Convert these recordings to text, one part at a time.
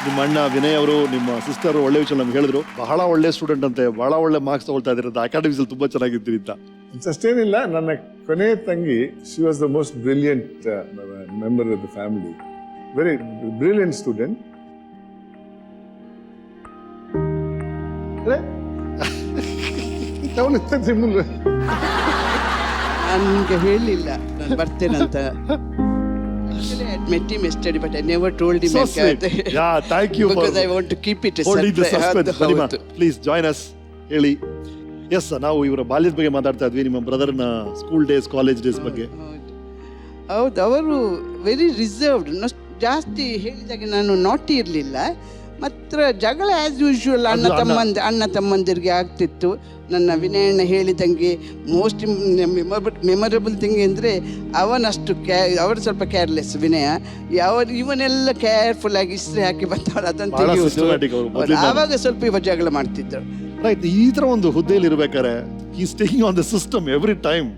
ನಿಮ್ಮ ಅಣ್ಣ ವಿನಯ್ ಅವರು ನಿಮ್ಮ ಸಿಸ್ಟರ್ ಒಳ್ಳೆ ವಿಷಯ ನಮ್ಗೆ ಹೇಳಿದ್ರು. ಬಹಳ ಒಳ್ಳೆ ಸ್ಟೂಡೆಂಟ್ ಅಂತೆ, ಬಹಳ ಒಳ್ಳೆ ಮಾರ್ಕ್ಸ್ ತಗೊಳ್ತಾ ಇದ್ದೀರಿ ಅಂತ, ಅಕಾಡೆಮಿಕ್ಸ್ ಅಲ್ಲಿ ತುಂಬಾ ಚೆನ್ನಾಗಿದ್ದೀರಿ ಅಂತ. ಅಷ್ಟೇನಿಲ್ಲ, ನನ್ನ ಕೊನೆಯ ತಂಗಿ she was the most brilliant member of the family, very brilliant student. ನನಗೆ ಹೇಳಿಲ್ಲ ನಾನು ಬರ್ತೇನಂತ. Actually, I met him yesterday, but I never told him. So sweet. Yeah, thank you because for I want to keep it a holding the suspense. ಬನ್ನಿಮಾ, ಹೌದು. Please join us. ಹೇಳಿ. S, ನಾವು ಇವರ ಬಾಲ್ಯದ ಬಗ್ಗೆ ಮಾತಾಡ್ತಾ ಇದ್ವಿ, ನಿಮ್ಮ ಬ್ರದರ್ನ ಸ್ಕೂಲ್ ಡೇಸ್, ಕಾಲೇಜ್ ಡೇಸ್ ಬಗ್ಗೆ. ಹೌದು, ಅವರು ವೆರಿ ರಿಸರ್ವ್ಡ್. ಜಾಸ್ತಿ ಹೇಳಿದಾಗ ನಾನು ನಾಟಿ ಇರಲಿಲ್ಲ. ಮಾತ್ರ ಜಗಳ ಆ್ಯಸ್ ಯೂಶುವಲ್ ಅಣ್ಣ ತಮ್ಮಂದಿರಿಗೆ ಆಗ್ತಿತ್ತು. ನನ್ನ ವಿನಯಣ್ಣ ಹೇಳಿದಂಗೆ ಮೋಸ್ಟ್ ಮೆಮೊರಬಲ್ ಥಿಂಗ್ ಅಂದರೆ ಅವನಷ್ಟು ಅವರು ಸ್ವಲ್ಪ ಕೇರ್ಲೆಸ್ ವಿನಯ. ಇವನೆಲ್ಲ ಕೇರ್ಫುಲ್ ಆಗಿ ಇಸ್ತ್ರಿ ಹಾಕಿ ಬರ್ತಾಳೆ, ಅದನ್ನು ತೆಗೆಯುವುದು. ಆವಾಗ ಸ್ವಲ್ಪ ಇವ ಜಗಳ ಮಾಡ್ತಿದ್ದರು. ರೈಟ್, ಈ ಥರ ಒಂದು ಹುದ್ದೆಯಲ್ಲಿ ಇರಬೇಕಾದ್ರೆ ಈ staying on the system every time.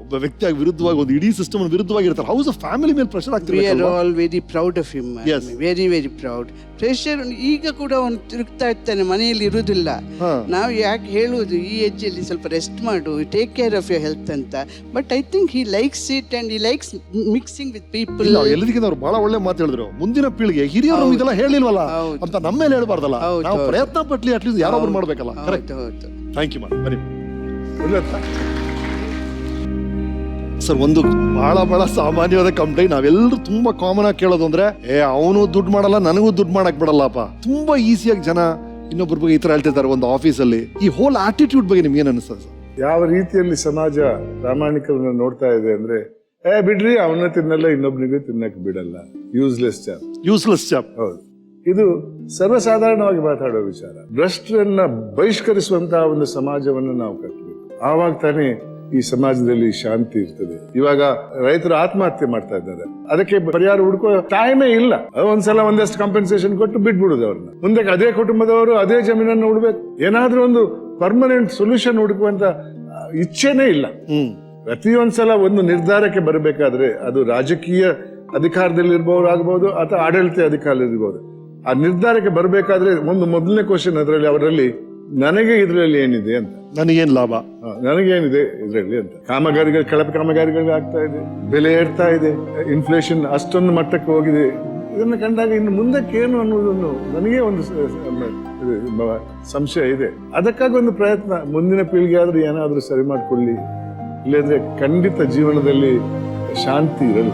ಒಬ್ಬ ವ್ಯಕ್ತಿಯಾಗಿ ವಿರುದ್ಧವಾಗಿ, ಒಂದು ಇಡೀ ಸಿಸ್ಟಮ್ ವಿರುದ್ಧವಾಗಿರ್ತಾರೆ. ಹೌಸ್ ಫ್ಯಾಮಿಲಿ ಮೇಲೆ ಪ್ರೆಷರ್ ಆಗ್ತಿದೆ. We are all very proud of him. Very very proud. Pressure ಈಗ ಕೂಡ ಅವನು ತಿರುಗ್ತಾ ಇರ್ತಾನೆ, ಮನೆಯಲ್ಲಿ ಇರುವುದಿಲ್ಲ. ನಾವು ಯಾಕೆ ಹೇಳುವುದು, ಈ ಏಜಲ್ಲಿ ಸ್ವಲ್ಪ ರೆಸ್ಟ್ ಮಾಡು, take care of your health ಅಂತ. But I think he likes it and he likes mixing with people. ಎಲ್ಲದಕ್ಕಿಂತ ಅವ್ರು ಬಹಳ ಒಳ್ಳೆ ಮಾತು ಹೇಳಿದ್ರು. ಮುಂದಿನ ಪೀಳಿಗೆ ಹಿರಿಯರು ಇದೆಲ್ಲ ಹೇಳಿಲ್ವಲ್ಲ ಅಂತ ನಮ್ಮ ಮೇಲೆ ಹೇಳ್ಬಾರ್ದಲ್ಲ. ನಾವು ಪ್ರಯತ್ನ ಪಟ್ಲಿ ಅಟ್ಲೀಸ್ಟ್ ಯಾರೊಬ್ರು ಮಾಡ್ಬೇಕಲ್ಲ. ಕರೆಕ್ಟ್. Thank you ma'am. ಬನ್ನಿ ಸರ್, ಒಂದು ಬಹಳ ಸಾಮಾನ್ಯವಾದ ಕಂಪ್ಲೇಂಟ್ ನಾವೆಲ್ಲರೂ ತುಂಬಾ ಕಾಮನ್ ಆಗಿ ಕೇಳೋದು ಅಂದ್ರೆ, ಅವನು ದುಡ್ಡು ಮಾಡಲ್ಲ, ನನಗೂ ದುಡ್ಡು ಮಾಡಕ್ ಬಿಡಲ್ಲಪ್ಪ. ತುಂಬಾ ಈಸಿಯಾಗಿ ಜನ ಇನ್ನೊಬ್ಬರ ಬಗ್ಗೆ ಈ ತರ ಹೇಳ್ತಿರ್ತಾರೆ ಒಂದು ಆಫೀಸಲ್ಲಿ. ಈ ಹೋಲ್ ಆಟಿಟ್ಯೂಡ್ ಬಗ್ಗೆ ನಿಮ್ಗೆ ಏನ್ ಅನಿಸ್ತದೆ ಸರ್? ಯಾವ ರೀತಿಯಲ್ಲಿ ಸಮಾಜ ಪ್ರಾಮಾಣಿಕರನ್ನ ನೋಡ್ತಾ ಇದೆ ಅಂದ್ರೆ, ಬಿಡ್ರಿ ಅವನ್ನ ತಿನ್ನಲ್ಲ, ಇನ್ನೊಬ್ನಿಗೂ ತಿನ್ನಕ್ ಬಿಡಲ್ಲ, ಯೂಸ್ಲೆಸ್ ಜಾಬ್. ಹೌದು, ಇದು ಸರ್ವಸಾಧಾರಣವಾಗಿ ಮಾತಾಡೋ ವಿಚಾರ. ಭ್ರಷ್ಟರನ್ನ ಬಹಿಷ್ಕರಿಸುವಂತಹ ಒಂದು ಸಮಾಜವನ್ನು ನಾವು ಕಟ್ಟಬೇಕು. ಆವಾಗ ತಾನೇ ಈ ಸಮಾಜದಲ್ಲಿ ಶಾಂತಿ ಇರ್ತದೆ. ಇವಾಗ ರೈತರು ಆತ್ಮಹತ್ಯೆ ಮಾಡ್ತಾ ಇದ್ದಾರೆ, ಅದಕ್ಕೆ ಪರಿಹಾರ ಹುಡುಕೋ ಟೈಮೇ ಇಲ್ಲ. ಒಂದ್ಸಲ ಒಂದಷ್ಟು ಕಾಂಪೆನ್ಸೇಷನ್ ಕೊಟ್ಟು ಬಿಟ್ಬಿಡುದು ಅವ್ರನ್ನ. ಮುಂದೆ ಅದೇ ಕುಟುಂಬದವರು ಅದೇ ಜಮೀನನ್ನು ಹುಡ್ಬೇಕು. ಏನಾದ್ರೂ ಒಂದು ಪರ್ಮನೆಂಟ್ ಸೊಲ್ಯೂಷನ್ ಹುಡುಕುವಂತ ಇಚ್ಛೆನೇ ಇಲ್ಲ. ಪ್ರತಿಯೊಂದ್ಸಲ ಒಂದು ನಿರ್ಧಾರಕ್ಕೆ ಬರಬೇಕಾದ್ರೆ ಅದು ರಾಜಕೀಯ ಅಧಿಕಾರದಲ್ಲಿ ಇರ್ಬೋದು ಆಗ್ಬಹುದು ಅಥವಾ ಆಡಳಿತ ಅಧಿಕಾರದಲ್ಲಿ ಇರ್ಬೋದು. ಆ ನಿರ್ಧಾರಕ್ಕೆ ಬರಬೇಕಾದ್ರೆ ಒಂದು ಮೊದಲನೇ ಕ್ವಶನ್ ಅವರಲ್ಲಿ ನನಗೆ ಇದ್ರಲ್ಲಿ ಏನಿದೆ ಅಂತ, ನನಗೇನ್ ಲಾಭ, ನನಗೇನಿದೆ ಇದರಲ್ಲಿ ಅಂತ. ಕಳಪೆ ಕಾಮಗಾರಿಗಳು ಆಗ್ತಾ ಇದೆ, ಬೆಲೆ ಏರ್ತಾ ಇದೆ, ಇನ್ಫ್ಲೇಷನ್ ಅಷ್ಟೊಂದು ಮಟ್ಟಕ್ಕೆ ಹೋಗಿದೆ. ಇದನ್ನು ಕಂಡಾಗ ಇನ್ನು ಮುಂದಕ್ಕೆ ಏನು ಅನ್ನೋದನ್ನು ನನಗೆ ಒಂದು ಸಂಶಯ ಇದೆ. ಅದಕ್ಕಾಗಿ ಒಂದು ಪ್ರಯತ್ನ, ಮುಂದಿನ ಪೀಳಿಗೆ ಆದ್ರೂ ಏನಾದ್ರೂ ಸರಿ ಮಾಡ್ಕೊಳ್ಳಿ, ಇಲ್ಲದ್ರೆ ಖಂಡಿತ ಜೀವನದಲ್ಲಿ ಶಾಂತಿ ಇರಲ್ಲ.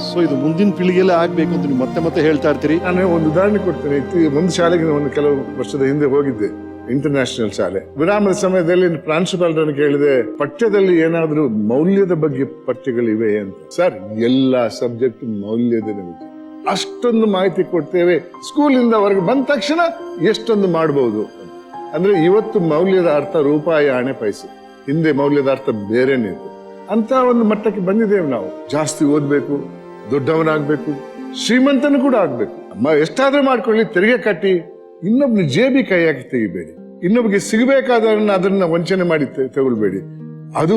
ಸೊ ಇದು ಮುಂದಿನ ಪೀಳಿಗೆಯಲ್ಲೇ ಆಗ್ಬೇಕು ಅಂತ ನೀವು ಮತ್ತೆ ಹೇಳ್ತಾ ಇರ್ತೀರಿ. ನಾನು ಒಂದು ಉದಾಹರಣೆ ಕೊಡ್ತೇನೆ. ಒಂದು ಶಾಲೆಗೆ ಒಂದು ಕೆಲವು ವರ್ಷದ ಹಿಂದೆ ಹೋಗಿದ್ದೆ, ಇಂಟರ್ನ್ಯಾಷನಲ್ ಶಾಲೆ. ವಿರಾಮದ ಸಮಯದಲ್ಲಿ ಪ್ರಾಂಶುಪಾಲರನ್ನು ಕೇಳಿದೆ, ಪಠ್ಯದಲ್ಲಿ ಏನಾದ್ರೂ ಮೌಲ್ಯದ ಬಗ್ಗೆ ಪಠ್ಯಗಳಿವೆ ಅಂತ. ಸರ್, ಎಲ್ಲಾ ಸಬ್ಜೆಕ್ಟ್ ಮೌಲ್ಯದ ಬಗ್ಗೆ ಅಷ್ಟೊಂದು ಮಾಹಿತಿ ಕೊಡ್ತೇವೆ. ಸ್ಕೂಲಿಂದ ಹೊರಗೆ ಬಂದ ತಕ್ಷಣ ಎಷ್ಟೊಂದು ಮಾಡಬಹುದು ಅಂದ್ರೆ, ಇವತ್ತು ಮೌಲ್ಯದ ಅರ್ಥ ರೂಪಾಯಿ ಆಣೆ ಪೈಸೆ, ಹಿಂದೆ ಮೌಲ್ಯದ ಅರ್ಥ ಬೇರೆನೇ ಇತ್ತು. ಅಂತ ಒಂದು ಮಟ್ಟಕ್ಕೆ ಬಂದಿದ್ದೇವೆ ನಾವು. ಜಾಸ್ತಿ ಓದ್ಬೇಕು, ದೊಡ್ಡವನಾಗ್ಬೇಕು, ಶ್ರೀಮಂತನು ಕೂಡ ಆಗ್ಬೇಕು. ಎಷ್ಟಾದ್ರೂ ಮಾಡ್ಕೊಳ್ಳಿ, ತೆರಿಗೆ ಕಟ್ಟಿ, ಇನ್ನೊಬ್ನ ಜೇಬಿ ಕೈ ಹಾಕಿ ತೆಗಿಬೇಡಿ. ಇನ್ನೊಬ್ಗೆ ಸಿಗಬೇಕಾದನ್ನ ಅದನ್ನ ವಂಚನೆ ಮಾಡಿ ತಗೊಳ್ಬೇಡಿ. ಅದು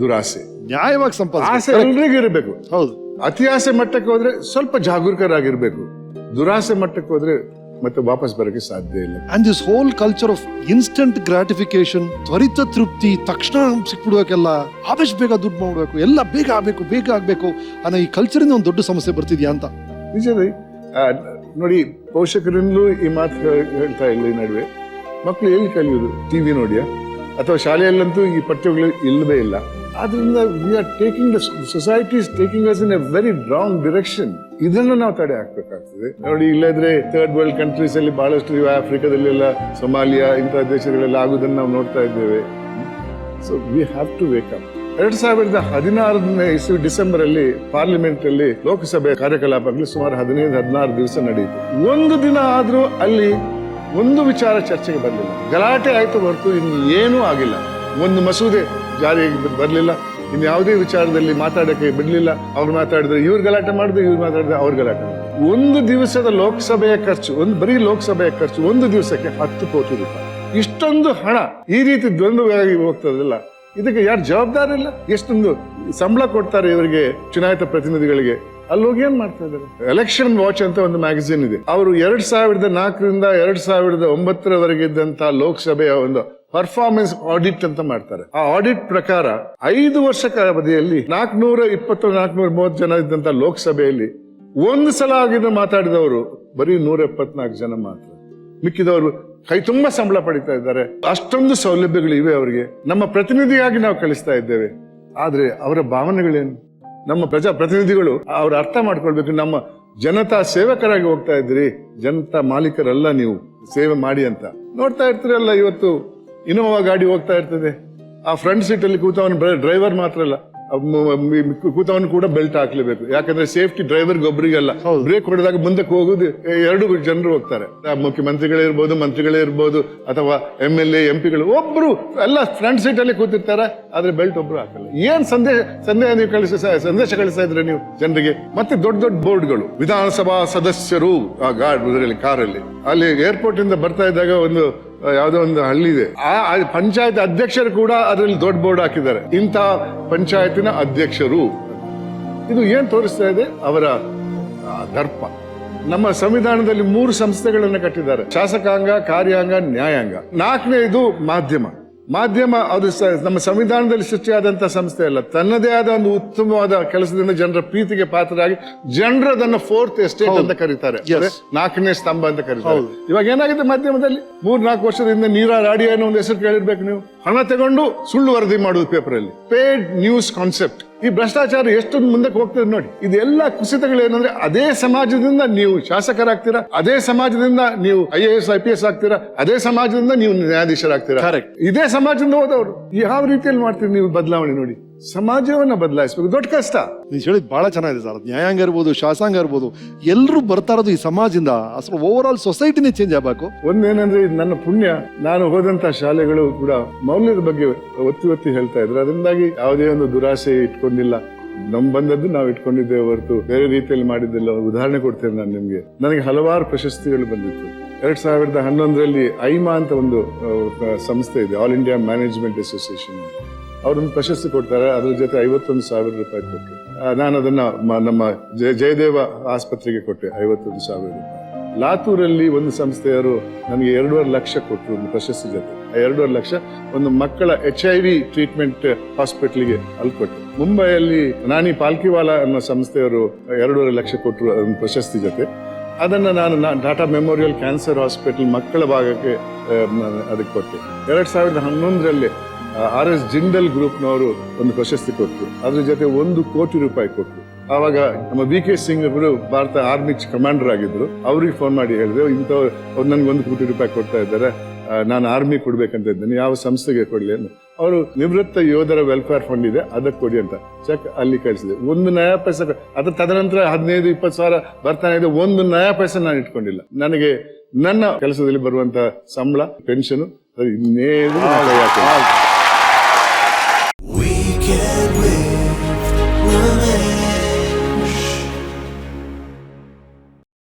ದುರಾಸೆ. ನ್ಯಾಯವಾಗಿ ಸಂಪಾದನೆ ಆಸೆ ಎಲ್ರಿಗೂ ಇರಬೇಕು. ಹೌದು. ಅತಿ ಆಸೆ ಮಟ್ಟಕ್ಕೆ ಹೋದ್ರೆ ಸ್ವಲ್ಪ ಜಾಗರೂಕರಾಗಿರ್ಬೇಕು. ದುರಾಸೆ ಮಟ್ಟಕ್ಕೆ ಹೋದ್ರೆ ಮತ್ತೆ ವಾಪಸ್ ಬರೋಕೆ ಸಾಧ್ಯ ಇಲ್ಲ. And this whole culture of instant gratification, ತ್ವರಿತ ತೃಪ್ತಿ, ತಕ್ಷಣ ಸಿಕ್ಬಿಡ್ಬೇಕೆಲ್ಲ, ಆದಷ್ಟು ಬೇಗ ದುಡ್ಡು ಮಾಡ್ಬೇಕು, ಎಲ್ಲ ಬೇಗ ಆಗ್ಬೇಕು ಅನ್ನೋ ಈ ಕಲ್ಚರಿಂದ ಒಂದು ದೊಡ್ಡ ಸಮಸ್ಯೆ ಬರ್ತಿದ್ಯಾ ಅಂತ. ನಿಜವೇ ನೋಡಿ, ಪೋಷಕರಿಂದಲೂ ಈ ಮಾತು ಹೇಳ್ತಾ ಇಲ್ಲ. ಈ ನಡುವೆ ಮಕ್ಕಳು ಎಲ್ಲಿ ಕಲಿಯೋದು? ಟಿವಿ ನೋಡಿಯಾ? ಅಥವಾ ಶಾಲೆಯಲ್ಲಂತೂ ಈ ಪಠ್ಯಗಳು ಇಲ್ಲವೇ ಇಲ್ಲ. ಆದ್ರಿಂದ we are taking the society is taking us in a very wrong direction. ಇದನ್ನು ನಾವು ತಡೆ ಹಾಕ್ಬೇಕಾಗ್ತದೆ. ನೋಡಿ, ಇಲ್ಲದ್ರೆ ಥರ್ಡ್ ವರ್ಲ್ಡ್ ಕಂಟ್ರೀಸ್ ಅಲ್ಲಿ ಬಹಳಷ್ಟು, ಆಫ್ರಿಕಾದಲ್ಲೆಲ್ಲ, ಸೊಮಾಲಿಯಾ ಇಂತಹ ದೇಶಗಳೆಲ್ಲ ಆಗುದನ್ನು ನಾವು ನೋಡ್ತಾ ಇದ್ದೇವೆ. So we have to wake up. 2016ನೇ ಇಸ್ವಿ ಡಿಸೆಂಬರ್ ಅಲ್ಲಿ ಪಾರ್ಲಿಮೆಂಟ್ ಅಲ್ಲಿ ಲೋಕಸಭೆ ಕಾರ್ಯಕಲಾಪಗಳು ಸುಮಾರು 15-16 ದಿವಸ ನಡೆಯಿತು. ಒಂದು ದಿನ ಆದ್ರೂ ಅಲ್ಲಿ ಒಂದು ವಿಚಾರ ಚರ್ಚೆಗೆ ಬರಲಿಲ್ಲ. ಗಲಾಟೆ ಆಯ್ತು ಹೊರತು ಇನ್ನು ಏನೂ ಆಗಿಲ್ಲ. ಒಂದು ಮಸೂದೆ ಜಾರಿಗೆ ಬರಲಿಲ್ಲ. ಇನ್ನು ಯಾವುದೇ ವಿಚಾರದಲ್ಲಿ ಮಾತಾಡಕ್ಕೆ ಬಿಡ್ಲಿಲ್ಲ. ಅವ್ರು ಮಾತಾಡಿದ್ರೆ ಇವ್ರು ಗಲಾಟೆ ಮಾಡಿದ್ರು, ಇವ್ರು ಮಾತಾಡಿದ್ರೆ ಅವ್ರು ಗಲಾಟೆ ಮಾಡಿದ್ರು. ಒಂದು ದಿವಸದ ಲೋಕಸಭೆಯ ಖರ್ಚು, ಬರೀ ಲೋಕಸಭೆಯ ಖರ್ಚು ಒಂದು ದಿವಸಕ್ಕೆ 10 ಕೋಟಿ ರೂಪಾಯಿ. ಇಷ್ಟೊಂದು ಹಣ ಈ ರೀತಿ ದ್ವಂದ್ವವಾಗಿ ಹೋಗ್ತದಲ್ಲ, ಇದಕ್ಕೆ ಯಾರು ಜವಾಬ್ದಾರಿ ಇಲ್ಲ? ಎಷ್ಟೊಂದು ಸಂಬಳ ಕೊಡ್ತಾರೆ ಇವರಿಗೆ, ಚುನಾಯಿತ ಪ್ರತಿನಿಧಿಗಳಿಗೆ. ಅಲ್ಲಿ ಹೋಗಿ ಏನ್ ಮಾಡ್ತಾ ಇದ್ದಾರೆ? ಎಲೆಕ್ಷನ್ ವಾಚ್ ಅಂತ ಒಂದು ಮ್ಯಾಗಝಿನ್ ಇದೆ. ಅವರು 2004ರಿಂದ 2009ರವರೆಗೆ ಇದ್ದಂತ ಲೋಕಸಭೆಯ ಒಂದು ಪರ್ಫಾರ್ಮೆನ್ಸ್ ಆಡಿಟ್ ಅಂತ ಮಾಡ್ತಾರೆ. ಆ ಆಡಿಟ್ ಪ್ರಕಾರ 5 ವರ್ಷ ಅವಧಿಯಲ್ಲಿ 430 ಜನ ಇದ್ದಂತ ಲೋಕಸಭೆಯಲ್ಲಿ ಒಂದು ಸಲ ಆಗಿದ್ದು ಮಾತಾಡಿದವರು ಬರೀ 174 ಜನ ಮಾತ್ರ. ಮಿಕ್ಕಿದವರು ಕೈ ತುಂಬಾ ಸಂಬಳ ಪಡಿತಾ ಇದ್ದಾರೆ. ಅಷ್ಟೊಂದು ಸೌಲಭ್ಯಗಳು ಇವೆ ಅವರಿಗೆ. ನಮ್ಮ ಪ್ರತಿನಿಧಿಯಾಗಿ ನಾವು ಕಳಿಸ್ತಾ ಇದ್ದೇವೆ. ಆದ್ರೆ ಅವರ ಭಾವನೆಗಳೇನು? ನಮ್ಮ ಪ್ರತಿನಿಧಿಗಳು ಅವ್ರು ಅರ್ಥ ಮಾಡ್ಕೊಳ್ಬೇಕು. ನಮ್ಮ ಜನತಾ ಸೇವಕರಾಗಿ ಹೋಗ್ತಾ ಇದ್ದೀರಿ, ಜನತಾ ಮಾಲೀಕರಲ್ಲ ನೀವು, ಸೇವೆ ಮಾಡಿ ಅಂತ. ನೋಡ್ತಾ ಇರ್ತೀರಲ್ಲ, ಇವತ್ತು ಇನೋವಾ ಗಾಡಿ ಹೋಗ್ತಾ ಇರ್ತದೆ. ಆ ಫ್ರಂಟ್ ಸೀಟ್ ಅಲ್ಲಿ ಕೂತವನು ಡ್ರೈವರ್ ಮಾತ್ರ ಅಲ್ಲ, ಕೂತವನು ಕೂಡ ಬೆಲ್ಟ್ ಹಾಕ್ಲೇಬೇಕು. ಯಾಕಂದ್ರೆ ಸೇಫ್ಟಿ ಡ್ರೈವರ್ಗೆ ಒಬ್ಬರಿಗಲ್ಲ. ಬ್ರೇಕ್ ಹೊಡೆದಾಗ ಮುಂದಕ್ಕೆ ಹೋಗುದು 2 ಜನರು ಹೋಗ್ತಾರೆ. ಮುಖ್ಯಮಂತ್ರಿಗಳೇ ಇರ್ಬೋದು, ಮಂತ್ರಿಗಳೇ ಇರ್ಬೋದು, ಅಥವಾ MLA MP ಗಳು, ಒಬ್ರು ಎಲ್ಲ ಫ್ರಂಟ್ ಸೀಟ್ ಅಲ್ಲಿ ಕೂತಿರ್ತಾರೆ, ಆದ್ರೆ ಬೆಲ್ಟ್ ಒಬ್ರು ಹಾಕಲ್ಲ. ಏನ್ ಸಂದೇಶ ನೀವು ಸಂದೇಶ ಕಳಿಸ್ತಾ ಇದ್ರೆ ನೀವು ಜನರಿಗೆ? ಮತ್ತೆ ದೊಡ್ಡ ದೊಡ್ಡ ಬೋರ್ಡ್ಗಳು, ವಿಧಾನಸಭಾ ಸದಸ್ಯರು ಆ ಕಾರಲ್ಲಿ. ಅಲ್ಲಿ ಏರ್ಪೋರ್ಟ್ ಇಂದ ಬರ್ತಾ ಇದ್ದಾಗ ಒಂದು ಯಾವುದೋ ಒಂದು ಹಳ್ಳಿ ಇದೆ, ಆ ಪಂಚಾಯತ್ ಅಧ್ಯಕ್ಷರು ಕೂಡ ಅದರಲ್ಲಿ ದೊಡ್ಡ ಬೋರ್ಡ್ ಹಾಕಿದ್ದಾರೆ, ಇಂಥ ಪಂಚಾಯತಿನ ಅಧ್ಯಕ್ಷರು. ಇದು ಏನ್ ತೋರಿಸ್ತಾ ಇದೆ? ಅವರ ದರ್ಪ. ನಮ್ಮ ಸಂವಿಧಾನದಲ್ಲಿ 3 ಸಂಸ್ಥೆಗಳನ್ನು ಕಟ್ಟಿದ್ದಾರೆ: ಶಾಸಕಾಂಗ, ಕಾರ್ಯಾಂಗ, ನ್ಯಾಯಾಂಗ. 4ನೇದು ಮಾಧ್ಯಮ. ಅದು ನಮ್ಮ ಸಂವಿಧಾನದಲ್ಲಿ ಸೃಷ್ಟಿಯಾದಂತಹ ಸಂಸ್ಥೆ ಅಲ್ಲ, ತನ್ನದೇ ಆದ ಒಂದು ಉತ್ತಮವಾದ ಕೆಲಸದಿಂದ ಜನರ ಪ್ರೀತಿಗೆ ಪಾತ್ರರಾಗಿ ಜನರು ಅದನ್ನ 4th ಎಸ್ಟೇಟ್ ಅಂತ ಕರೀತಾರೆ, 4ನೇ ಸ್ತಂಭ ಅಂತ ಕರೀತಾರೆ. ಇವಾಗ ಏನಾಗಿದೆ ಮಾಧ್ಯಮದಲ್ಲಿ? 3-4 ವರ್ಷದಿಂದ ನೀರಾ ರಾಡಿಯೋ ಅನ್ನೋ ಒಂದು ಹೆಸರು ಕೇಳಿರ್ಬೇಕು ನೀವು. ಹಣ ತಗೊಂಡು ಸುಳ್ಳು ವರದಿ ಮಾಡುವುದು ಪೇಪರ್ ಅಲ್ಲಿ, ಪೇಡ್ ನ್ಯೂಸ್ ಕಾನ್ಸೆಪ್ಟ್. ಈ ಭ್ರಷ್ಟಾಚಾರ ಎಷ್ಟೊಂದು ಮುಂದಕ್ಕೆ ಹೋಗ್ತದೆ ನೋಡಿ. ಇದೆಲ್ಲ ಕುಸಿತಗಳು ಏನಂದ್ರೆ, ಅದೇ ಸಮಾಜದಿಂದ ನೀವು ಶಾಸಕರಾಗ್ತೀರಾ, ಅದೇ ಸಮಾಜದಿಂದ ನೀವು IAS IPS ಆಗ್ತೀರಾ, ಅದೇ ಸಮಾಜದಿಂದ ನೀವು ನ್ಯಾಯಾಧೀಶರಾಗ್ತೀರಾ. ಇದೇ ಸಮಾಜದಿಂದ ಹೋದವರು. ಯಾವ ರೀತಿಯಲ್ಲಿ ಮಾಡ್ತೀರಿ ನೀವು ಬದಲಾವಣೆ? ನೋಡಿ, ಸಮಾಜವನ್ನ ಬದಲಾಯಿಸಬೇಕು, ದೊಡ್ಡ ಕಷ್ಟ. ನೀವು ಹೇಳಿದ್ ಬಹಳ ಚೆನ್ನಾಗಿದೆ ಸರ್. ನ್ಯಾಯಾಂಗ ಇರ್ಬೋದು, ಶಾಸಕಾಂಗ ಇರ್ಬೋದು, ಎಲ್ಲರೂ ಬರ್ತಾ ಇರೋದು ಈ ಸಮಾಜದಿಂದ. ಅಸಲು ಓವರ್ ಆಲ್ ಸೊಸೈಟಿನೇ ಚೇಂಜ್ ಆಗಬೇಕು. ಒಂದೇನಂದ್ರೆ, ಇದು ನನ್ನ ಪುಣ್ಯ. ನಾನು ಹೋದಂತ ಶಾಲೆಗಳು ಕೂಡ ಮೌಲ್ಯದ ಬಗ್ಗೆ ಒತ್ತಿ ಹೇಳ್ತಾ ಇದ್ರು. ಅದರಿಂದಾಗಿ ಯಾವುದೇ ಒಂದು ದುರಾಸೆ ಇಟ್ಕೊಂಡಿಲ್ಲ. ಬಂದದ್ದು ನಾವು ಇಟ್ಕೊಂಡಿದ್ದೇವೆ ಹೊರತು ಬೇರೆ ರೀತಿಯಲ್ಲಿ ಮಾಡಿದ್ದಿಲ್ಲ. ಉದಾಹರಣೆ ಕೊಡ್ತೇನೆ ನಾನು ನಿಮ್ಗೆ. ನನಗೆ ಹಲವಾರು ಪ್ರಶಸ್ತಿಗಳು ಬಂದಿತ್ತು. 2011ರಲ್ಲಿ ಐಮಾ ಅಂತ ಒಂದು ಸಂಸ್ಥೆ ಇದೆ, ಆಲ್ ಇಂಡಿಯಾ ಮ್ಯಾನೇಜ್ಮೆಂಟ್ ಅಸೋಸಿಯೇಷನ್. ಅವರೊಂದು ಪ್ರಶಸ್ತಿ ಕೊಡ್ತಾರೆ. ಅದ್ರ ಜೊತೆ 51,000 ರೂಪಾಯಿ ಕೊಟ್ಟರು. ನಾನು ಅದನ್ನ ನಮ್ಮ ಜಯದೇವ ಆಸ್ಪತ್ರೆಗೆ ಕೊಟ್ಟೆ, 51,000 ರೂಪಾಯಿ. ಲಾತೂರಲ್ಲಿ ಒಂದು ಸಂಸ್ಥೆಯವರು ನನಗೆ 2.5 ಲಕ್ಷ ಕೊಟ್ಟರು ಒಂದು ಪ್ರಶಸ್ತಿ ಜೊತೆ. 2.5 ಲಕ್ಷ ಒಂದು ಮಕ್ಕಳ HIV ಟ್ರೀಟ್ಮೆಂಟ್ ಹಾಸ್ಪಿಟಲ್ಗೆ ಅಲ್ಲಿ ಕೊಟ್ಟೆ. ಮುಂಬೈಯಲ್ಲಿ ನಾನಿ ಪಾಲ್ಕಿವಾಲಾ ಅನ್ನೋ ಸಂಸ್ಥೆಯವರು 2.5 ಲಕ್ಷ ಕೊಟ್ಟರು ಒಂದು ಪ್ರಶಸ್ತಿ ಜೊತೆ. ಅದನ್ನ ನಾನು ಟಾಟಾ ಮೆಮೋರಿಯಲ್ ಕ್ಯಾನ್ಸರ್ ಹಾಸ್ಪಿಟಲ್ ಮಕ್ಕಳ ಭಾಗಕ್ಕೆ ಅದಕ್ಕೆ ಕೊಟ್ಟೆ. 2011ರಲ್ಲಿ RS ಜಿಂದಲ್ ಗ್ರೂಪ್ನವರು ಒಂದು ಪ್ರಶಸ್ತಿ ಕೊಟ್ಟರು. ಅದ್ರ ಜೊತೆ 1 ಕೋಟಿ ರೂಪಾಯಿ ಕೊಟ್ಟರು. ಆವಾಗ ನಮ್ಮ VK ಸಿಂಗ್ ಅವರು ಭಾರತ ಆರ್ಮಿ ಕಮಾಂಡರ್ ಆಗಿದ್ರು. ಅವ್ರಿಗೆ ಫೋನ್ ಮಾಡಿ ಹೇಳಿದೆ, ಅವ್ರು ನನ್ಗೆ 1 ಕೋಟಿ ರೂಪಾಯಿ ಕೊಡ್ತಾ ಇದ್ದಾರೆ, ನಾನು ಆರ್ಮಿ ಕೊಡ್ಬೇಕಂತ ಇದ್ದೇನೆ, ಯಾವ ಸಂಸ್ಥೆಗೆ ಕೊಡ್ಲಿ ಅಂತ. ಅವರು ನಿವೃತ್ತ ಯೋಧರ ವೆಲ್ಫೇರ್ ಫಂಡ್ ಇದೆ, ಅದಕ್ಕೆ ಕೊಡಿ ಅಂತ ಚೆಕ್ ಅಲ್ಲಿ ಕಳಿಸಿದೆ. 1 ನಯಾ ಪೈಸೆ. ಅದು ತದನಂತರ 15-20 ಸಾವಿರ ಬರ್ತಾನೆ ಇದೆ. 1 ನಯಾ ಪೈಸೆ ನಾನು ಇಟ್ಕೊಂಡಿಲ್ಲ. ನನಗೆ ನನ್ನ ಕೆಲಸದಲ್ಲಿ ಬರುವಂತ ಸಂಬಳ, ಪೆನ್ಷನ್ ಇನ್ನೇನು